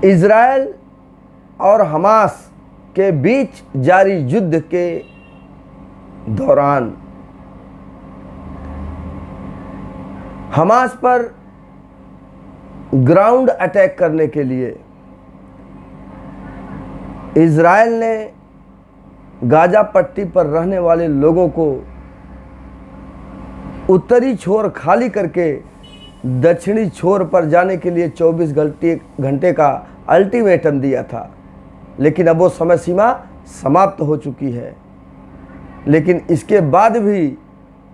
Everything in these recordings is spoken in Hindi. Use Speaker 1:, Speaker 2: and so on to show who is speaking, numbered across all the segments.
Speaker 1: इज़राइल और हमास के बीच जारी युद्ध के दौरान हमास पर ग्राउंड अटैक करने के लिए इज़राइल ने गाजा पट्टी पर रहने वाले लोगों को उत्तरी छोर खाली करके दक्षिणी छोर पर जाने के लिए 24 घंटे का अल्टीमेटम दिया था, लेकिन अब वो समय सीमा समाप्त हो चुकी है। लेकिन इसके बाद भी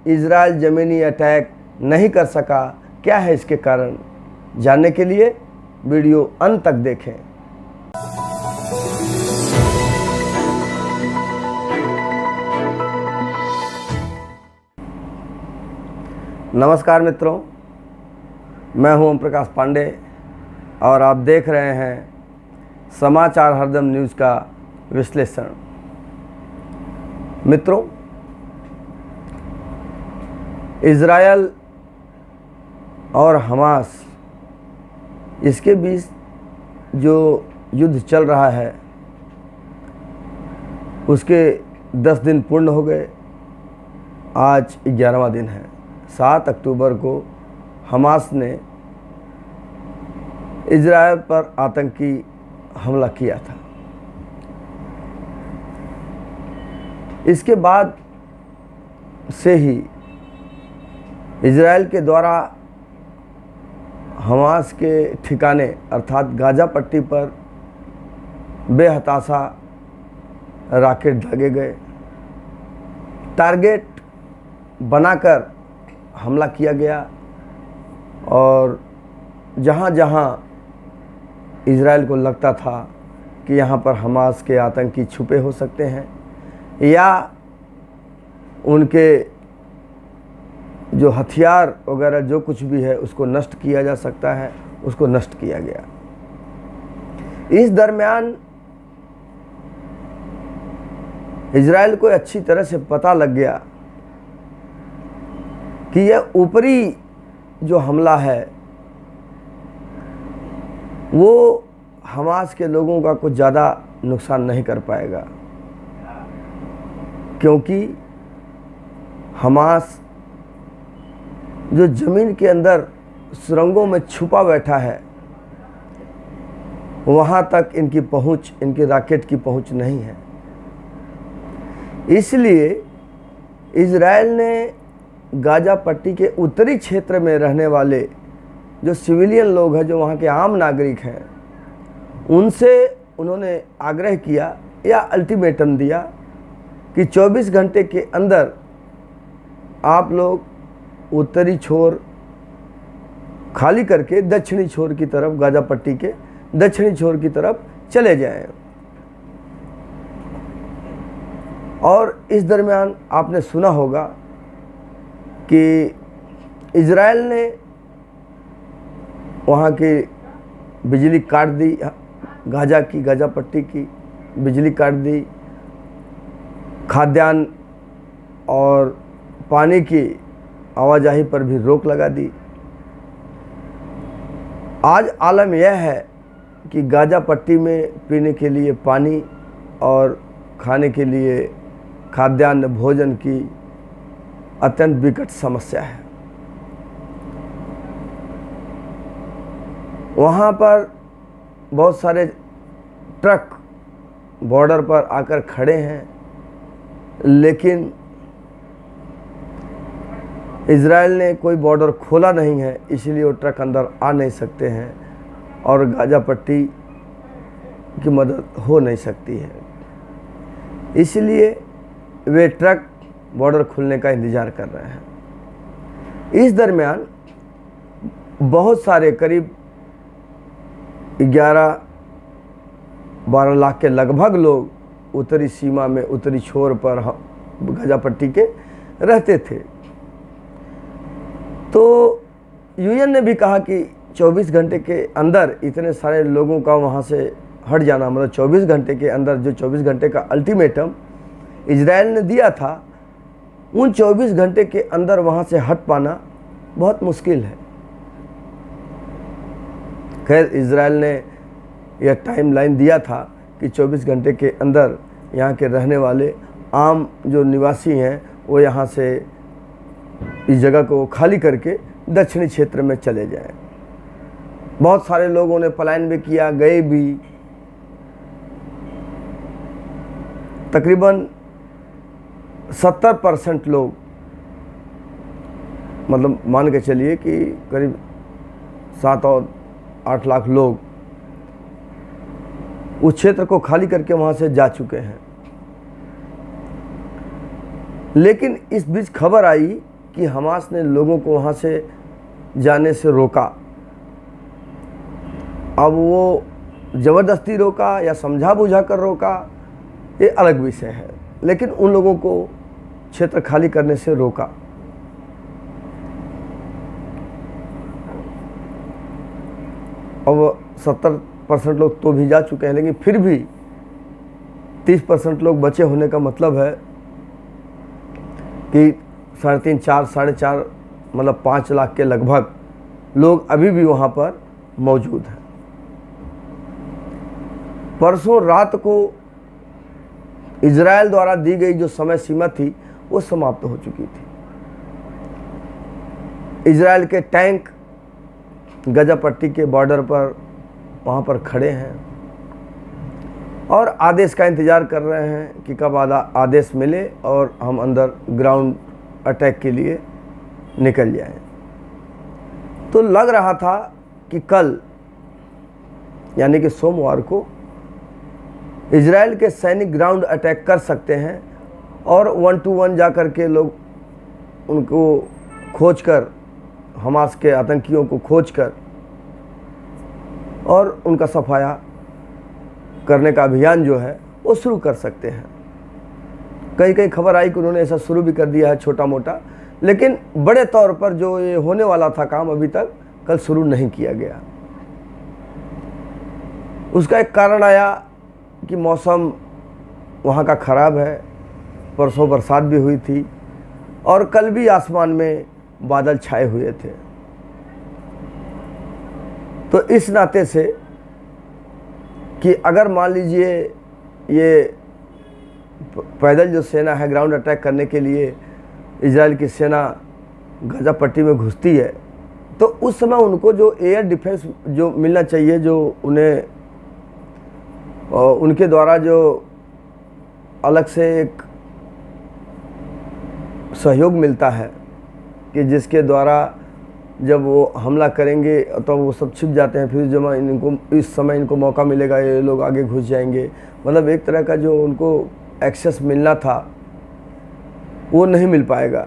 Speaker 1: इज़राइल ज़मीनी अटैक नहीं कर सका। क्या है इसके कारण? जानने के लिए वीडियो अंत तक देखें। नमस्कार मित्रों, मैं हूं ओम प्रकाश पांडे और आप देख रहे हैं समाचार हरदम न्यूज़ का विश्लेषण। मित्रों, इज़राइल और हमास इसके बीच जो युद्ध चल रहा है उसके 10 दिन पूर्ण हो गए। आज 11वां दिन है। 7 अक्टूबर को हमास ने इज़राइल पर आतंकी हमला किया था। इसके बाद से ही इज़राइल के द्वारा हमास के ठिकाने अर्थात गाजा पट्टी पर बेहताशा रॉकेट दागे गए। टारगेट बनाकर हमला किया गया और जहाँ जहाँ इज़राइल को लगता था कि यहाँ पर हमास के आतंकी छुपे हो सकते हैं या उनके जो हथियार वगैरह जो कुछ भी है उसको नष्ट किया जा सकता है, उसको नष्ट किया गया। इस दरमियान इज़राइल को अच्छी तरह से पता लग गया कि यह ऊपरी जो हमला है वो हमास के लोगों का कुछ ज़्यादा नुकसान नहीं कर पाएगा, क्योंकि हमास जो ज़मीन के अंदर सुरंगों में छुपा बैठा है वहाँ तक इनकी पहुँच, इनके रॉकेट की पहुँच नहीं है। इसलिए इज़राइल ने गाजा पट्टी के उत्तरी क्षेत्र में रहने वाले जो सिविलियन लोग हैं, जो वहाँ के आम नागरिक हैं, उनसे उन्होंने आग्रह किया या अल्टीमेटम दिया कि 24 घंटे के अंदर आप लोग उत्तरी छोर खाली करके दक्षिणी छोर की तरफ, गाजा पट्टी के दक्षिणी छोर की तरफ चले जाएं। और इस दरमियान आपने सुना होगा कि इज़राइल ने वहाँ की बिजली काट दी, गाजा पट्टी की बिजली काट दी, खाद्यान्न और पानी की आवाजाही पर भी रोक लगा दी। आज आलम यह है कि गाजा पट्टी में पीने के लिए पानी और खाने के लिए खाद्यान्न भोजन की अत्यंत विकट समस्या है। वहाँ पर बहुत सारे ट्रक बॉर्डर पर आकर खड़े हैं, लेकिन इज़राइल ने कोई बॉर्डर खोला नहीं है, इसलिए वो ट्रक अंदर आ नहीं सकते हैं और गाजा पट्टी की मदद हो नहीं सकती है। इसलिए वे ट्रक बॉर्डर खुलने का इंतज़ार कर रहे हैं। इस दरमियान बहुत सारे करीब 11-12 लाख के लगभग लोग उत्तरी सीमा में, उत्तरी छोर पर गाजा पट्टी के रहते थे। तो यूएन ने भी कहा कि 24 घंटे के अंदर इतने सारे लोगों का वहाँ से हट जाना, मतलब 24 घंटे के अंदर, जो 24 घंटे का अल्टीमेटम इज़राइल ने दिया था, उन 24 घंटे के अंदर वहाँ से हट पाना बहुत मुश्किल है। खैर, इज़राइल ने यह टाइमलाइन दिया था कि 24 घंटे के अंदर यहाँ के रहने वाले आम जो निवासी हैं वो यहाँ से इस जगह को खाली करके दक्षिणी क्षेत्र में चले जाएं। बहुत सारे लोगों ने पलायन भी किया, गए भी। तकरीबन 70% लोग, मतलब मान के चलिए कि करीब 7 और 8 लाख लोग उस क्षेत्र को खाली करके वहाँ से जा चुके हैं। लेकिन इस बीच खबर आई कि हमास ने लोगों को वहाँ से जाने से रोका। अब वो ज़बरदस्ती रोका या समझा बुझा कर रोका, ये अलग विषय है, लेकिन उन लोगों को क्षेत्र खाली करने से रोका। अब 70% लोग तो भी जा चुके हैं, लेकिन फिर भी 30% लोग बचे होने का मतलब है कि 3.5, 4, 4.5 मतलब 5 लाख के लगभग लोग अभी भी वहाँ पर मौजूद हैं। परसों रात को इजराइल द्वारा दी गई जो समय सीमा थी वो समाप्त हो चुकी थी। इजराइल के टैंक गजा पट्टी के बॉर्डर पर वहाँ पर खड़े हैं और आदेश का इंतज़ार कर रहे हैं कि कब आदेश मिले और हम अंदर ग्राउंड अटैक के लिए निकल जाएं। तो लग रहा था कि कल यानी कि सोमवार को इजराइल के सैनिक ग्राउंड अटैक कर सकते हैं और 1 to 1 जा कर के लोग उनको खोजकर, हमास के आतंकियों को खोजकर और उनका सफाया करने का अभियान जो है वो शुरू कर सकते हैं। कई कई खबर आई कि उन्होंने ऐसा शुरू भी कर दिया है छोटा मोटा, लेकिन बड़े तौर पर जो ये होने वाला था काम अभी तक कल शुरू नहीं किया गया। उसका एक कारण आया कि मौसम वहाँ का ख़राब है, परसों बरसात भी हुई थी और कल भी आसमान में बादल छाए हुए थे। तो इस नाते से कि अगर मान लीजिए ये पैदल जो सेना है ग्राउंड अटैक करने के लिए इजराइल की सेना गजा पट्टी में घुसती है, तो उस समय उनको जो एयर डिफेंस जो मिलना चाहिए, जो उन्हें उनके द्वारा जो अलग से एक सहयोग मिलता है कि जिसके द्वारा जब वो हमला करेंगे तो वो सब छिप जाते हैं, फिर जब इनको इस समय इनको मौका मिलेगा ये लोग आगे घुस जाएंगे। मतलब एक तरह का जो उनको एक्सेस मिलना था वो नहीं मिल पाएगा।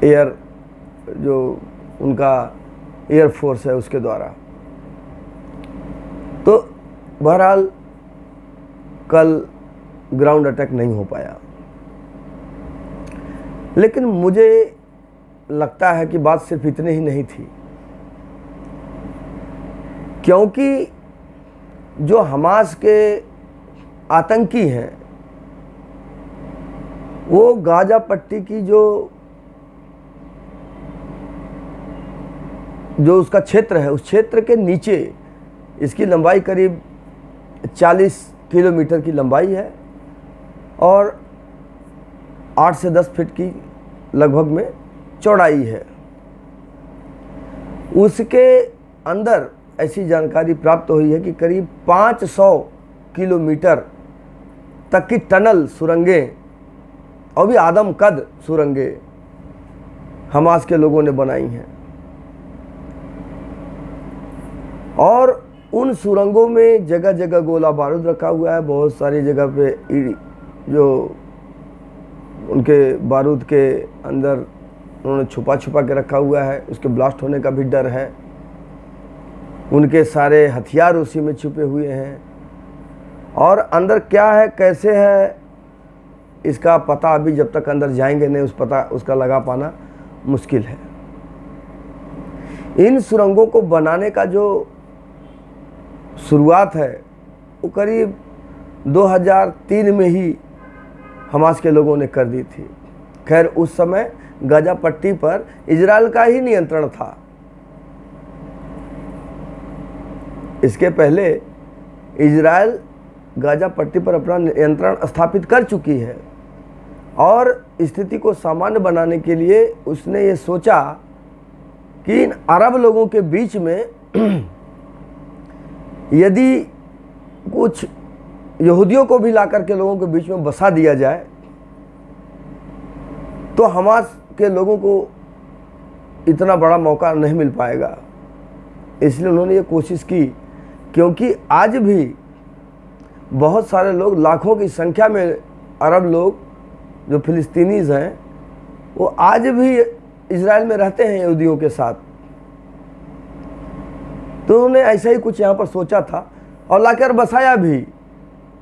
Speaker 1: एयर जो उनका एयर फोर्स है उसके द्वारा। तो बहरहाल कल ग्राउंड अटैक नहीं हो पाया, लेकिन मुझे लगता है कि बात सिर्फ इतनी ही नहीं थी, क्योंकि जो हमास के आतंकी हैं वो गाजा पट्टी की जो उसका क्षेत्र है उस क्षेत्र के नीचे, इसकी लंबाई करीब 40 किलोमीटर की लंबाई है और 8 से 10 फीट की लगभग में चौड़ाई है। उसके अंदर ऐसी जानकारी प्राप्त हुई है कि करीब 500 किलोमीटर तक की टनल सुरंगें और भी आदमकद सुरंगें हमास के लोगों ने बनाई हैं और उन सुरंगों में जगह जगह गोला बारूद रखा हुआ है। बहुत सारी जगह पे जो उनके बारूद के अंदर उन्होंने छुपा के रखा हुआ है, उसके ब्लास्ट होने का भी डर है। उनके सारे हथियार उसी में छुपे हुए हैं और अंदर क्या है कैसे है इसका पता अभी जब तक अंदर जाएंगे नहीं उसका लगा पाना मुश्किल है। इन सुरंगों को बनाने का जो शुरुआत है वो करीब 2003 में ही हमास के लोगों ने कर दी थी। खैर उस समय गजा पट्टी पर इजराइल का ही नियंत्रण था। इसके पहले इजराइल गाजा पट्टी पर अपना नियंत्रण स्थापित कर चुकी है और स्थिति को सामान्य बनाने के लिए उसने ये सोचा कि इन अरब लोगों के बीच में यदि कुछ यहूदियों को भी लाकर के लोगों के बीच में बसा दिया जाए तो हमास के लोगों को इतना बड़ा मौका नहीं मिल पाएगा। इसलिए उन्होंने ये कोशिश की, क्योंकि आज भी बहुत सारे लोग, लाखों की संख्या में अरब लोग जो फिलिस्तीनीज़ हैं वो आज भी इजराइल में रहते हैं यहूदियों के साथ। तो उन्होंने ऐसा ही कुछ यहाँ पर सोचा था और लाकर बसाया भी,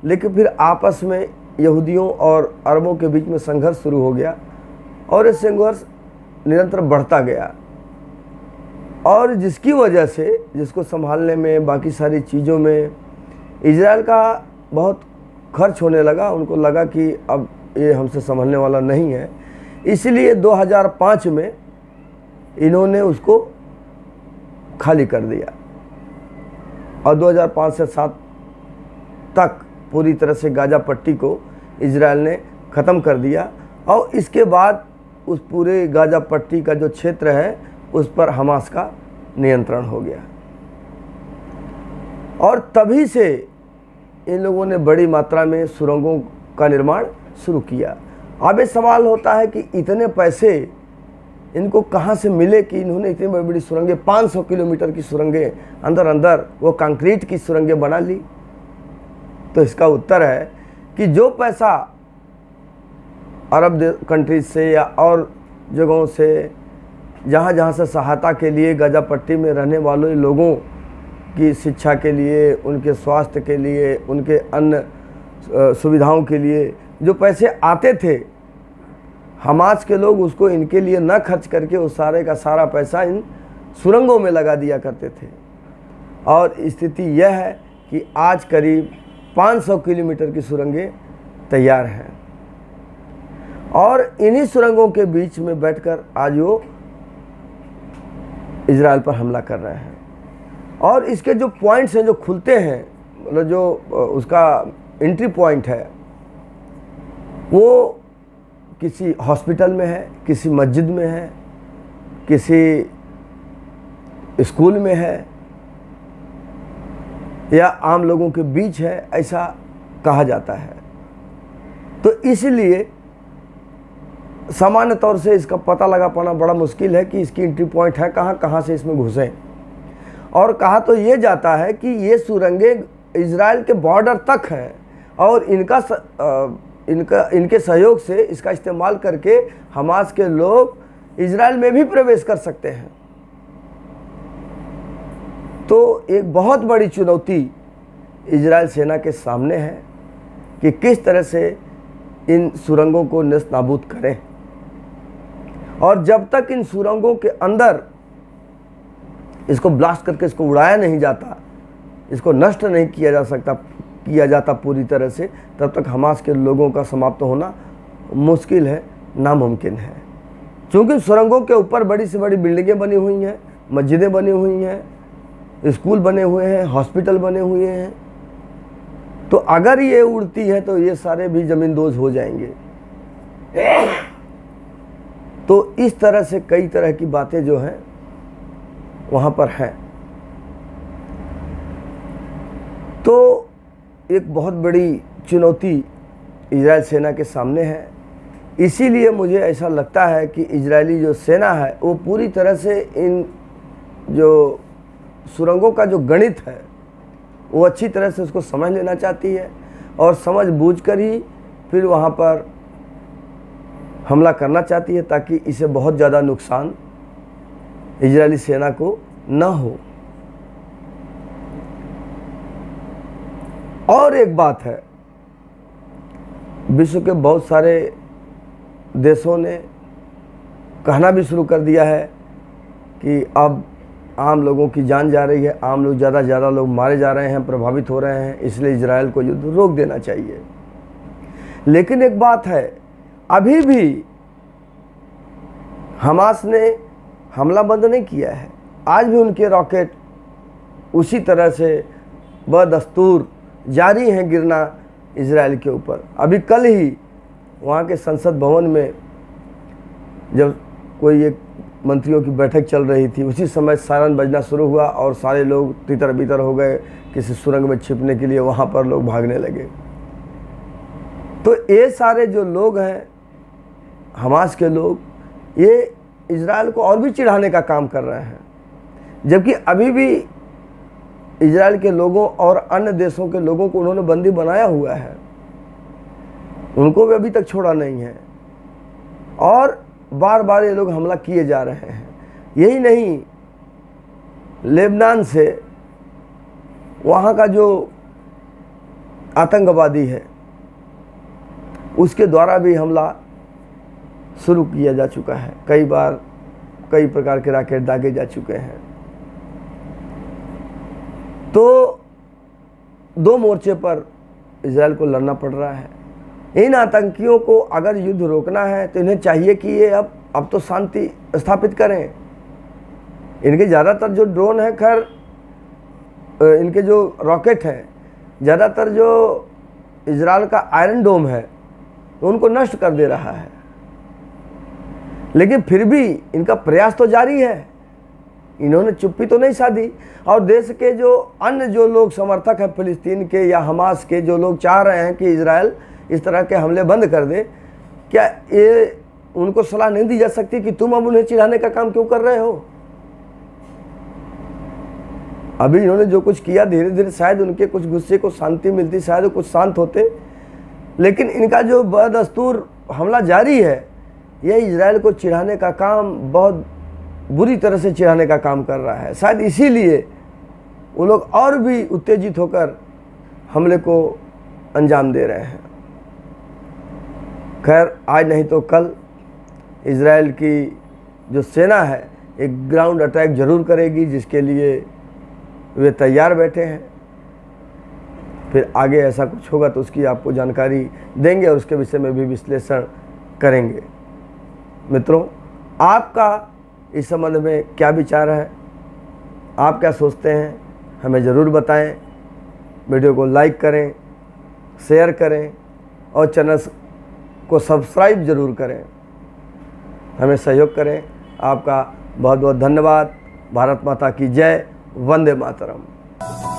Speaker 1: लेकिन फिर आपस में यहूदियों और अरबों के बीच में संघर्ष शुरू हो गया और ये संघर्ष निरंतर बढ़ता गया और जिसकी वजह से, जिसको संभालने में, बाकी सारी चीज़ों में इजराइल का बहुत खर्च होने लगा। उनको लगा कि अब ये हमसे संभलने वाला नहीं है, इसलिए 2005 में इन्होंने उसको खाली कर दिया और 2005 से 7 तक पूरी तरह से गाजा पट्टी को इजराइल ने ख़त्म कर दिया और इसके बाद उस पूरे गाजा पट्टी का जो क्षेत्र है उस पर हमास का नियंत्रण हो गया और तभी से इन लोगों ने बड़ी मात्रा में सुरंगों का निर्माण शुरू किया। अब ये सवाल होता है कि इतने पैसे इनको कहाँ से मिले कि इन्होंने इतनी बड़ी बड़ी सुरंगें, 500 किलोमीटर की सुरंगें, अंदर अंदर वो कंक्रीट की सुरंगें बना ली। तो इसका उत्तर है कि जो पैसा अरब कंट्रीज से या और जगहों से, जहाँ जहाँ से सहायता के लिए गाजा पट्टी में रहने वाले लोगों की शिक्षा के लिए, उनके स्वास्थ्य के लिए, उनके अन्य सुविधाओं के लिए जो पैसे आते थे, हमास के लोग उसको इनके लिए न खर्च करके उस सारे का सारा पैसा इन सुरंगों में लगा दिया करते थे। और स्थिति यह है कि आज करीब 500 किलोमीटर की सुरंगें तैयार हैं और इन्हीं सुरंगों के बीच में बैठकर आज वो इजराइल पर हमला कर रहे हैं। और इसके जो पॉइंट्स हैं जो खुलते हैं, मतलब जो उसका एंट्री पॉइंट है, वो किसी हॉस्पिटल में है, किसी मस्जिद में है, किसी स्कूल में है या आम लोगों के बीच है, ऐसा कहा जाता है। तो इसलिए सामान्य तौर से इसका पता लगा पाना बड़ा मुश्किल है कि इसकी एंट्री पॉइंट है कहाँ, कहाँ से इसमें घुसें। और कहा तो ये जाता है कि ये सुरंगें इजराइल के बॉर्डर तक हैं और इनके सहयोग से इसका इस्तेमाल करके हमास के लोग इजराइल में भी प्रवेश कर सकते हैं। तो एक बहुत बड़ी चुनौती इजराइल सेना के सामने है कि किस तरह से इन सुरंगों को नेस्त नाबूद करें। और जब तक इन सुरंगों के अंदर इसको ब्लास्ट करके इसको उड़ाया नहीं जाता, इसको नष्ट नहीं किया जाता पूरी तरह से, तब तक हमास के लोगों का समाप्त होना मुश्किल है, नामुमकिन है। क्योंकि सुरंगों के ऊपर बड़ी से बड़ी बिल्डिंगें बनी हुई हैं, मस्जिदें बनी हुई हैं, स्कूल बने हुए हैं, हॉस्पिटल बने हुए हैं। तो अगर ये उड़ती है तो ये सारे भी ज़मींदोज़ हो जाएंगे। तो इस तरह से कई तरह की बातें जो हैं वहाँ पर हैं। तो एक बहुत बड़ी चुनौती इजराइल सेना के सामने है। इसीलिए मुझे ऐसा लगता है कि इजरायली जो सेना है वो पूरी तरह से इन जो सुरंगों का जो गणित है वो अच्छी तरह से उसको समझ लेना चाहती है और समझ बूझकर ही फिर वहाँ पर हमला करना चाहती है, ताकि इसे बहुत ज़्यादा नुकसान इजरायली सेना को न हो। और एक बात है, विश्व के बहुत सारे देशों ने कहना भी शुरू कर दिया है कि अब आम लोगों की जान जा रही है, आम लोग ज़्यादा लोग मारे जा रहे हैं, प्रभावित हो रहे हैं, इसलिए इजराइल को युद्ध रोक देना चाहिए। लेकिन एक बात है, अभी भी हमास ने हमला बंद नहीं किया है। आज भी उनके रॉकेट उसी तरह से बदस्तूर जारी हैं गिरना इजराइल के ऊपर। अभी कल ही वहाँ के संसद भवन में जब कोई एक मंत्रियों की बैठक चल रही थी, उसी समय सायरन बजना शुरू हुआ और सारे लोग तितर बितर हो गए, किसी सुरंग में छिपने के लिए वहाँ पर लोग भागने लगे। तो ये सारे जो लोग हैं हमास के लोग, ये इजराइल को और भी चिढ़ाने का काम कर रहे हैं, जबकि अभी भी इजराइल के लोगों और अन्य देशों के लोगों को उन्होंने बंदी बनाया हुआ है, उनको भी अभी तक छोड़ा नहीं है और बार बार ये लोग हमला किए जा रहे हैं। यही नहीं, लेबनान से वहाँ का जो आतंकवादी है उसके द्वारा भी हमला शुरू किया जा चुका है। कई बार कई प्रकार के रॉकेट दागे जा चुके हैं। तो दो मोर्चे पर इजराइल को लड़ना पड़ रहा है। इन आतंकियों को अगर युद्ध रोकना है तो इन्हें चाहिए कि ये अब तो शांति स्थापित करें। इनके ज़्यादातर जो ड्रोन है, खैर इनके जो रॉकेट हैं, ज़्यादातर जो इजराइल का आयरन डोम है तो उनको नष्ट कर दे रहा है, लेकिन फिर भी इनका प्रयास तो जारी है। इन्होंने चुप्पी तो नहीं साधी। और देश के जो अन्य जो लोग समर्थक हैं फिलिस्तीन के या हमास के, जो लोग चाह रहे हैं कि इजराइल इस तरह के हमले बंद कर दे, क्या ये उनको सलाह नहीं दी जा सकती कि तुम अब उन्हें चिढ़ाने का काम क्यों कर रहे हो? अभी इन्होंने जो कुछ किया, धीरे धीरे शायद उनके कुछ गुस्से को शांति मिलती, शायद कुछ शांत होते, लेकिन इनका जो बदस्तूर हमला जारी है, यह इजराइल को चिढ़ाने का काम, बहुत बुरी तरह से चिढ़ाने का काम कर रहा है। शायद इसीलिए वो लोग और भी उत्तेजित होकर हमले को अंजाम दे रहे हैं। खैर, आज नहीं तो कल इजराइल की जो सेना है एक ग्राउंड अटैक जरूर करेगी, जिसके लिए वे तैयार बैठे हैं। फिर आगे ऐसा कुछ होगा तो उसकी आपको जानकारी देंगे और उसके विषय में भी विश्लेषण करेंगे। मित्रों, आपका इस संबंध में क्या विचार है? आप क्या सोचते हैं? हमें ज़रूर बताएं। वीडियो को लाइक करें, शेयर करें और चैनल को सब्सक्राइब ज़रूर करें। हमें सहयोग करें। आपका बहुत बहुत धन्यवाद। भारत माता की जय। वंदे मातरम।